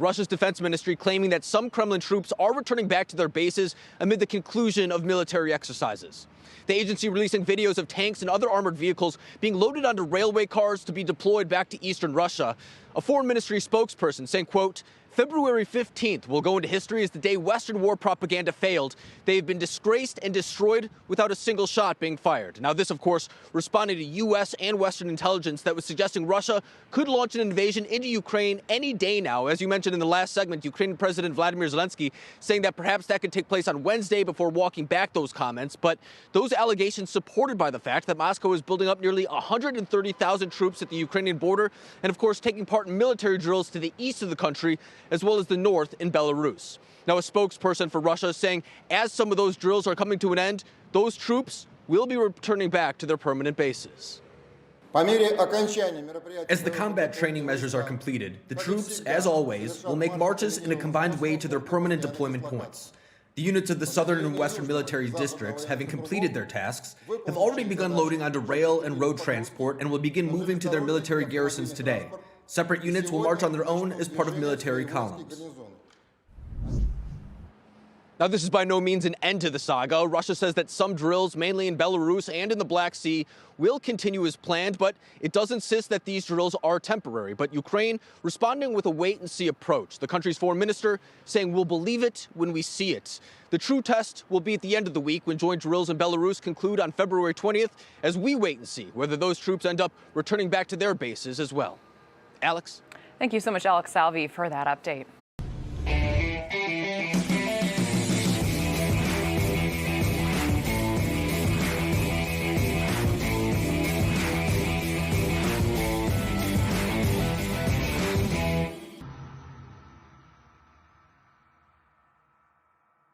Russia's defense ministry claiming that some Kremlin troops are returning back to their bases amid the conclusion of military exercises. The agency releasing videos of tanks and other armored vehicles being loaded onto railway cars to be deployed back to eastern Russia. A foreign ministry spokesperson saying, quote, February 15th will go into history as the day Western war propaganda failed. They've been disgraced and destroyed without a single shot being fired. Now, this, of course, responding to U.S. and Western intelligence that was suggesting Russia could launch an invasion into Ukraine any day now. As you mentioned in the last segment, Ukrainian President Vladimir Zelensky saying that perhaps that could take place on Wednesday before walking back those comments. But those allegations supported by the fact that Moscow is building up nearly 130,000 troops at the Ukrainian border and, of course, taking part in military drills to the east of the country, as well as the north in Belarus. Now, a spokesperson for Russia is saying as some of those drills are coming to an end, those troops will be returning back to their permanent bases. As the combat training measures are completed, the troops, as always, will make marches in a combined way to their permanent deployment points. The units of the southern and western military districts, having completed their tasks, have already begun loading onto rail and road transport and will begin moving to their military garrisons today. Separate units will march on their own as part of military columns. Now, this is by no means an end to the saga. Russia says that some drills, mainly in Belarus and in the Black Sea, will continue as planned, but it does insist that these drills are temporary. But Ukraine responding with a wait-and-see approach. The country's foreign minister saying we'll believe it when we see it. The true test will be at the end of the week when joint drills in Belarus conclude on February 20th, as we wait and see whether those troops end up returning back to their bases as well. Alex? Thank you so much, Alex Salvi, for that update.